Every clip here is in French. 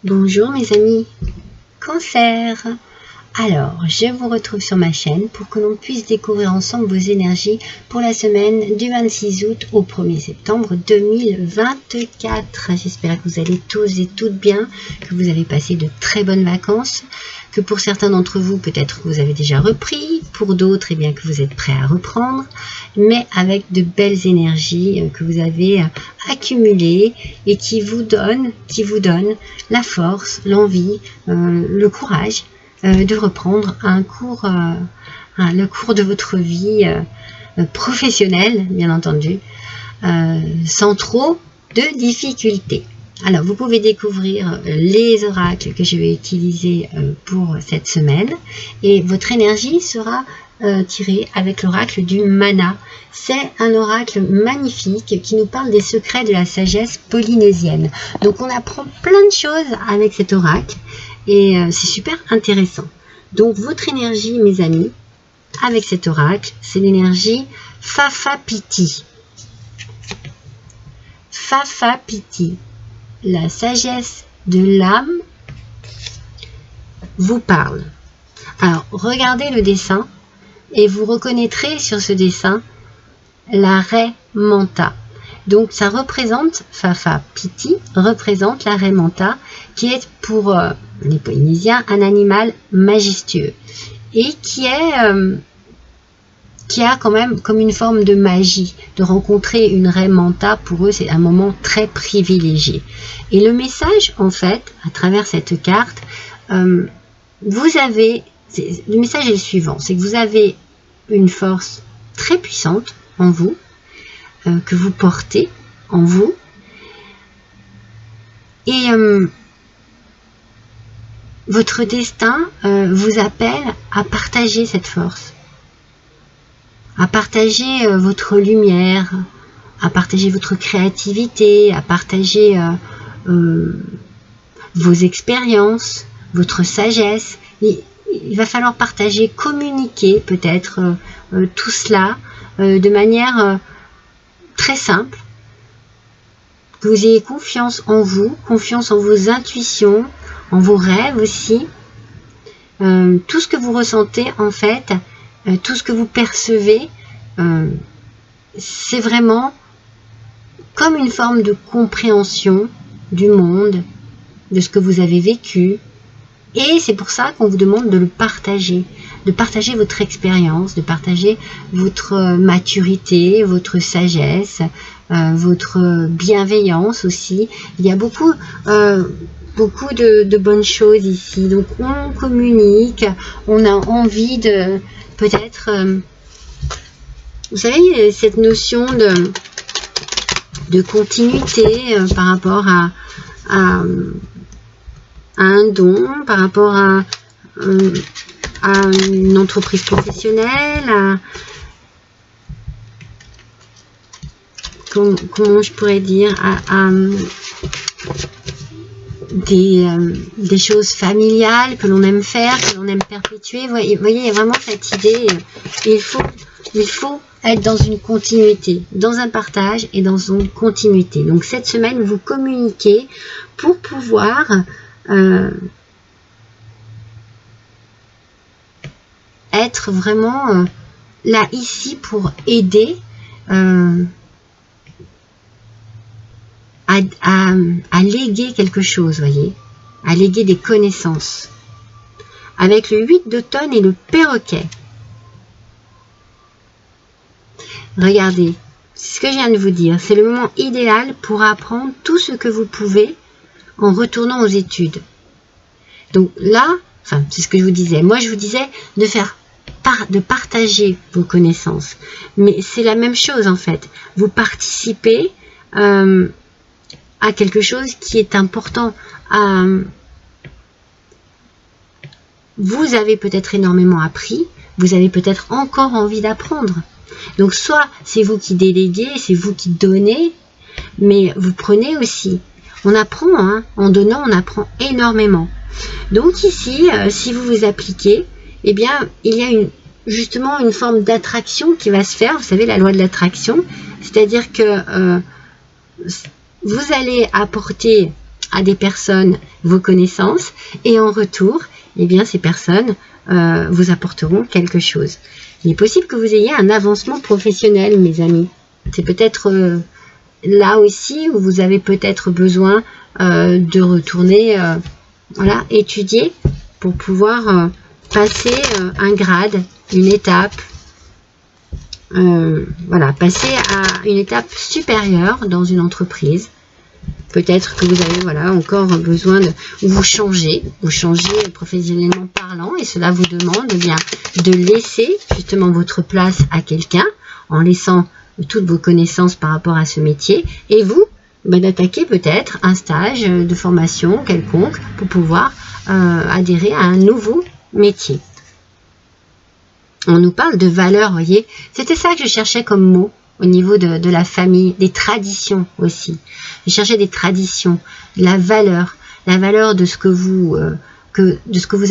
Bonjour mes amis, Cancer. Alors, je vous retrouve sur ma chaîne pour que l'on puisse découvrir ensemble vos énergies pour la semaine du 26 août au 1er septembre 2024. J'espère que vous allez tous et toutes bien, que vous avez passé de très bonnes vacances, que pour certains d'entre vous, peut-être que vous avez déjà repris, pour d'autres, eh bien, que vous êtes prêts à reprendre, mais avec de belles énergies que vous avez accumulées et qui vous donnent la force, l'envie, le courage de reprendre le cours de votre vie professionnelle, bien entendu, sans trop de difficultés. Alors, vous pouvez découvrir les oracles que je vais utiliser pour cette semaine et votre énergie sera tirée avec l'oracle du mana. C'est un oracle magnifique qui nous parle des secrets de la sagesse polynésienne. Donc, on apprend plein de choses avec cet oracle et c'est super intéressant. Donc, votre énergie, mes amis, avec cet oracle, c'est l'énergie Fafapiti. Fafapiti. La sagesse de l'âme vous parle. Alors, regardez le dessin et vous reconnaîtrez sur ce dessin la raie manta. Donc, ça représente, Fafapiti représente la raie manta qui est pour les Polynésiens un animal majestueux et qui a quand même comme une forme de magie. De rencontrer une raie manta, pour eux, c'est un moment très privilégié. Et le message, en fait, à travers cette carte, le message est le suivant, c'est que vous avez une force très puissante en vous, que vous portez en vous, et votre destin vous appelle à partager cette force, à partager votre lumière, à partager votre créativité, à partager vos expériences, votre sagesse. Il va falloir partager, communiquer peut-être tout cela de manière très simple, que vous ayez confiance en vous, confiance en vos intuitions, en vos rêves aussi. Tout ce que vous ressentez en fait, tout ce que vous percevez, c'est vraiment comme une forme de compréhension du monde, de ce que vous avez vécu. Et c'est pour ça qu'on vous demande de le partager, de partager votre expérience, de partager votre maturité, votre sagesse, votre bienveillance aussi. Il y a beaucoup de bonnes choses ici. Donc on communique, on a envie de peut-être, vous savez, cette notion de continuité par rapport à un don, par rapport à une entreprise professionnelle, comment je pourrais dire, à des choses familiales que l'on aime faire, que l'on aime perpétuer. Vous voyez, il y a vraiment cette idée, il faut être dans une continuité, dans un partage et dans une continuité. Donc cette semaine, vous communiquez pour pouvoir être vraiment là, ici, pour aider à léguer quelque chose, voyez, à léguer des connaissances. Avec le 8 d'automne et le perroquet. Regardez, c'est ce que je viens de vous dire. C'est le moment idéal pour apprendre tout ce que vous pouvez en retournant aux études. Donc là, enfin, c'est ce que je vous disais. Moi, je vous disais de partager vos connaissances. Mais c'est la même chose, en fait. Vous participez à quelque chose qui est important. Vous avez peut-être énormément appris. Vous avez peut-être encore envie d'apprendre. Donc, soit c'est vous qui déléguez, c'est vous qui donnez, mais vous prenez aussi. On apprend, hein, en donnant, on apprend énormément. Donc ici, si vous vous appliquez, eh bien, il y a justement une forme d'attraction qui va se faire. Vous savez, la loi de l'attraction, c'est-à-dire que vous allez apporter à des personnes vos connaissances et en retour, eh bien, ces personnes vous apporteront quelque chose. Il est possible que vous ayez un avancement professionnel, mes amis. C'est peut-être là aussi où vous avez peut-être besoin de retourner voilà, étudier pour pouvoir passer un grade, une étape, voilà, passer à une étape supérieure dans une entreprise. Peut-être que vous avez voilà, encore besoin de vous changer professionnellement parlant, et cela vous demande eh bien, de laisser justement votre place à quelqu'un en laissant toutes vos connaissances par rapport à ce métier, et vous d'attaquer peut-être un stage de formation quelconque pour pouvoir adhérer à un nouveau métier. On nous parle de valeurs, voyez, c'était ça que je cherchais comme mot au niveau de la famille, des traditions aussi. Je cherchais des traditions, la valeur de ce que vous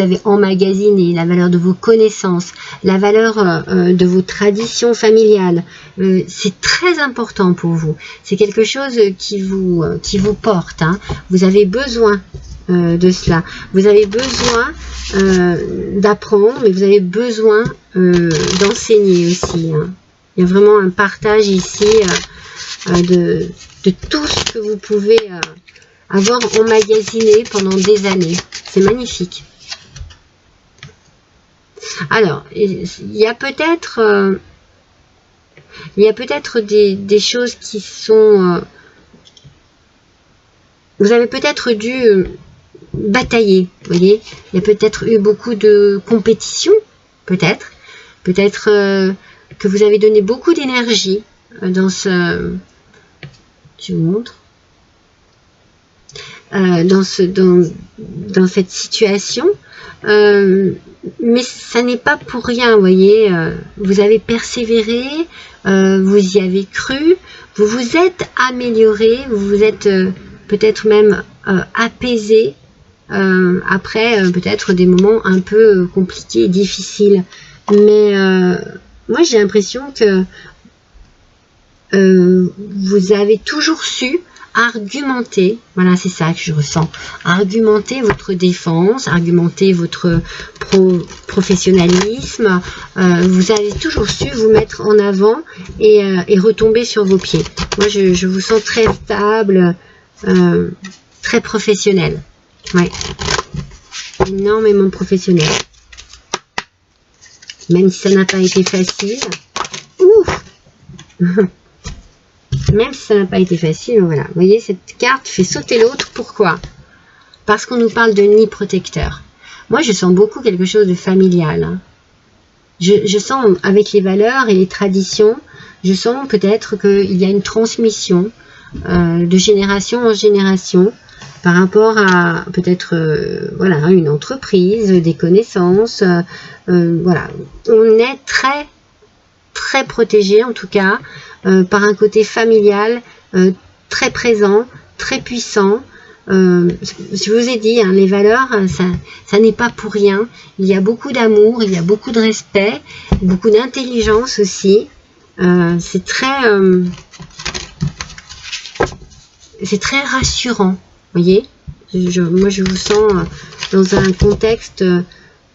avez emmagasiné, la valeur de vos connaissances, la valeur de vos traditions familiales. C'est très important pour vous. C'est quelque chose qui vous porte. Hein. Vous avez besoin de cela. Vous avez besoin d'apprendre, mais vous avez besoin d'enseigner aussi. Hein. Il y a vraiment un partage ici de tout ce que vous pouvez avoir emmagasiné pendant des années. C'est magnifique. Alors, il y a peut-être des choses qui sont... vous avez peut-être dû batailler, vous voyez. Il y a peut-être eu beaucoup de compétition, peut-être. Peut-être que vous avez donné beaucoup d'énergie dans ce... Je vous montre. Dans cette situation. Mais ça n'est pas pour rien, vous voyez. Vous avez persévéré, vous y avez cru, vous vous êtes amélioré, vous vous êtes peut-être même apaisé après peut-être des moments un peu compliqués et difficiles. Mais moi j'ai l'impression que vous avez toujours su argumenter, voilà c'est ça que je ressens, argumenter votre défense, argumenter votre professionnalisme, vous avez toujours su vous mettre en avant et retomber sur vos pieds. Moi je vous sens très stable, très professionnel, ouais, énormément professionnel, même si ça n'a pas été facile. Ouf. Même si ça n'a pas été facile, voilà. Vous voyez, cette carte fait sauter l'autre. Pourquoi? Parce qu'on nous parle de nid protecteur. Moi, je sens beaucoup quelque chose de familial. Hein. Je sens, avec les valeurs et les traditions, je sens peut-être qu'il y a une transmission de génération en génération par rapport à peut-être voilà, une entreprise, des connaissances. Voilà. On est très, très protégé, en tout cas, par un côté familial très présent, très puissant. Je vous ai dit, hein, les valeurs, ça n'est pas pour rien. Il y a beaucoup d'amour, il y a beaucoup de respect, beaucoup d'intelligence aussi. C'est très rassurant, vous voyez. Moi, je vous sens dans un contexte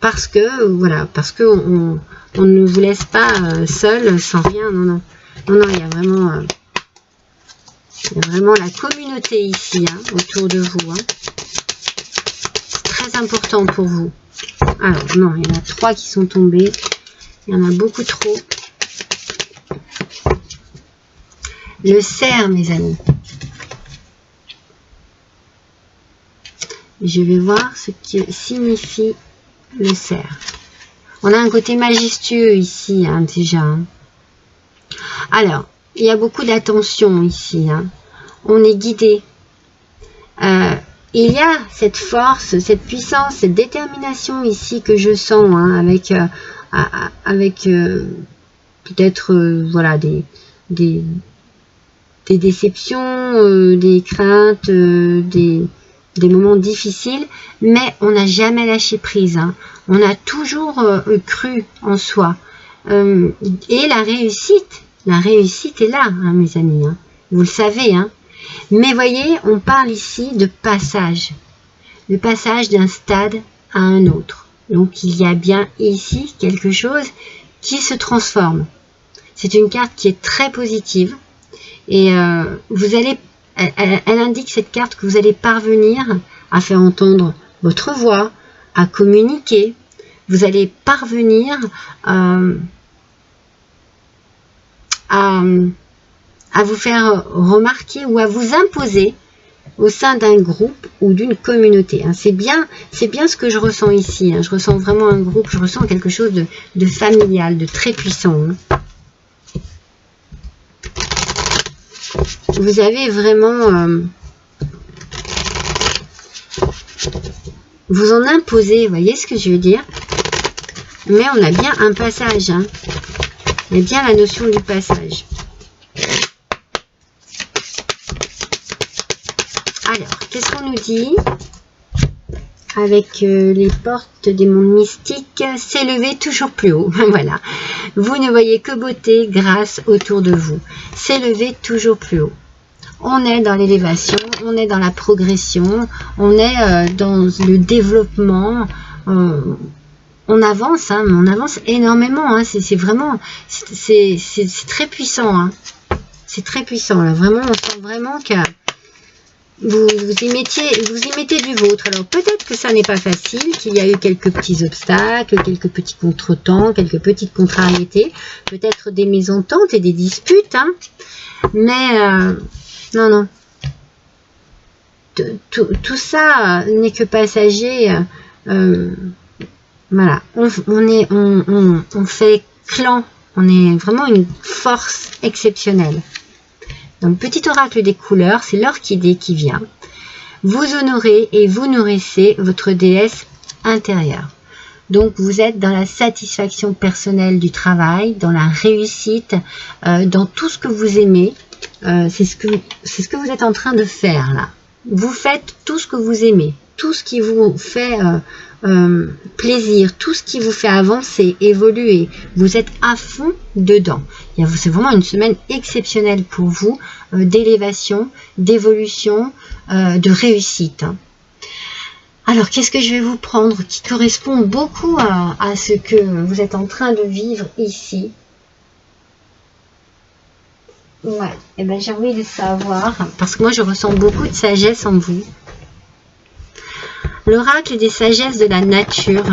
parce que voilà, parce que on ne vous laisse pas seul, sans rien. Non, non. Non, il y a vraiment la communauté ici, hein, autour de vous. Hein. C'est très important pour vous. Alors, non, il y en a 3 qui sont tombés. Il y en a beaucoup trop. Le cerf, mes amis. Je vais voir ce que signifie le cerf. On a un côté majestueux ici, hein, déjà. Hein. Alors, il y a beaucoup d'attention ici. Hein. On est guidé. Il y a cette force, cette puissance, cette détermination ici que je sens, hein, avec peut-être voilà, des déceptions, des craintes, des moments difficiles, mais on n'a jamais lâché prise. Hein. On a toujours cru en soi. Et la réussite est là, hein, mes amis. Hein. Vous le savez. Hein. Mais voyez, on parle ici de passage. Le passage d'un stade à un autre. Donc il y a bien ici quelque chose qui se transforme. C'est une carte qui est très positive. Et vous allez, elle indique cette carte que vous allez parvenir à faire entendre votre voix, à communiquer. Vous allez parvenir à vous faire remarquer ou à vous imposer au sein d'un groupe ou d'une communauté. C'est bien ce que je ressens ici. Je ressens vraiment un groupe, je ressens quelque chose de familial, de très puissant. Vous avez vraiment... vous en imposez, vous voyez ce que je veux dire? Mais on a bien un passage. Il y a bien la notion du passage. Alors, qu'est-ce qu'on nous dit avec les portes des mondes mystiques? S'élever toujours plus haut. Voilà. Vous ne voyez que beauté, grâce autour de vous. S'élever toujours plus haut. On est dans l'élévation, on est dans la progression, on est dans le développement. On avance, mais on avance énormément. C'est vraiment, c'est très puissant. C'est très puissant. Là. Vraiment, on sent vraiment que vous y mettez du vôtre. Alors peut-être que ça n'est pas facile, qu'il y a eu quelques petits obstacles, quelques petits contretemps, quelques petites contrariétés, peut-être des mésententes et des disputes. Mais non. Tout ça n'est que passager. Voilà, on fait clan, on est vraiment une force exceptionnelle. Donc, petit oracle des couleurs, c'est l'orchidée qui vient. Vous honorez et vous nourrissez votre déesse intérieure. Donc, vous êtes dans la satisfaction personnelle du travail, dans la réussite, dans tout ce que vous aimez. C'est ce que vous êtes en train de faire là. Vous faites tout ce que vous aimez, tout ce qui vous fait plaisir, tout ce qui vous fait avancer, évoluer. Vous êtes à fond dedans. C'est vraiment une semaine exceptionnelle pour vous, d'élévation, d'évolution, de réussite. Alors, qu'est-ce que je vais vous prendre qui correspond beaucoup à ce que vous êtes en train de vivre ici? Ouais, et ben j'ai envie de savoir, parce que moi je ressens beaucoup de sagesse en vous. L'oracle des sagesses de la nature.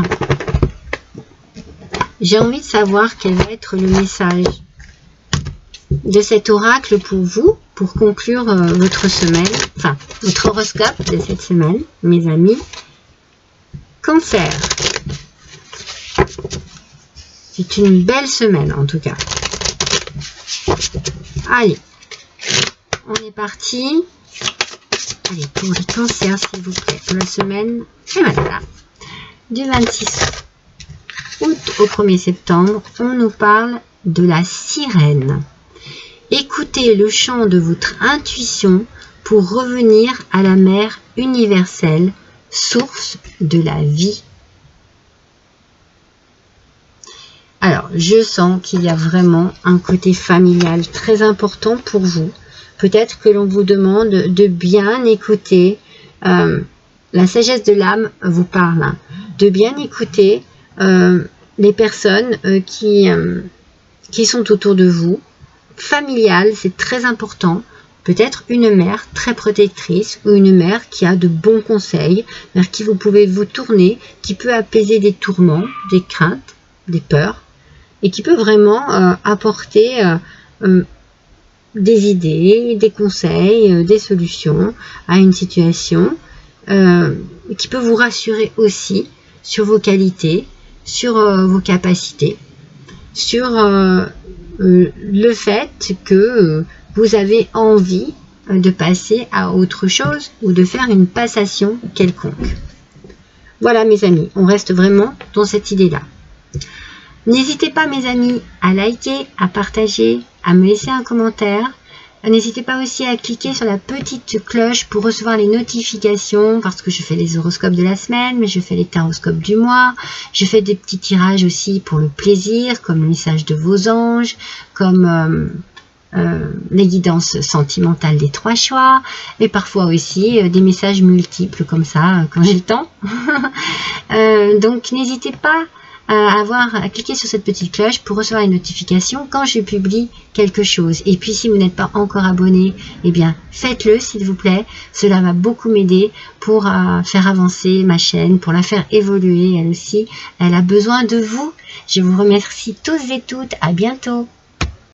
J'ai envie de savoir quel va être le message de cet oracle pour vous, pour conclure votre semaine, enfin votre horoscope de cette semaine, mes amis. Cancer. C'est une belle semaine en tout cas. Allez, on est parti. Allez, pour les cancers, s'il vous plaît, pour la semaine, et voilà, du 26 août au 1er septembre, on nous parle de la sirène. Écoutez le chant de votre intuition pour revenir à la mer universelle, source de la vie. Alors, je sens qu'il y a vraiment un côté familial très important pour vous. Peut-être que l'on vous demande de bien écouter. La sagesse de l'âme vous parle. De bien écouter les personnes qui sont autour de vous. Familial, c'est très important. Peut-être une mère très protectrice ou une mère qui a de bons conseils, vers qui vous pouvez vous tourner, qui peut apaiser des tourments, des craintes, des peurs. Et qui peut vraiment apporter des idées, des conseils, des solutions à une situation, qui peut vous rassurer aussi sur vos qualités, sur vos capacités, sur le fait que vous avez envie de passer à autre chose ou de faire une passation quelconque. Voilà mes amis, on reste vraiment dans cette idée-là. N'hésitez pas mes amis à liker, à partager, à me laisser un commentaire. N'hésitez pas aussi à cliquer sur la petite cloche pour recevoir les notifications parce que je fais les horoscopes de la semaine, mais je fais les taroscopes du mois. Je fais des petits tirages aussi pour le plaisir, comme le message de vos anges, comme les guidances sentimentales des 3 choix, et parfois aussi des messages multiples comme ça quand j'ai le temps. Donc n'hésitez pas à cliquer sur cette petite cloche pour recevoir une notification quand je publie quelque chose. Et puis si vous n'êtes pas encore abonné, eh bien faites-le s'il vous plaît. Cela va beaucoup m'aider pour faire avancer ma chaîne, pour la faire évoluer elle aussi. Elle a besoin de vous. Je vous remercie tous et toutes. À bientôt.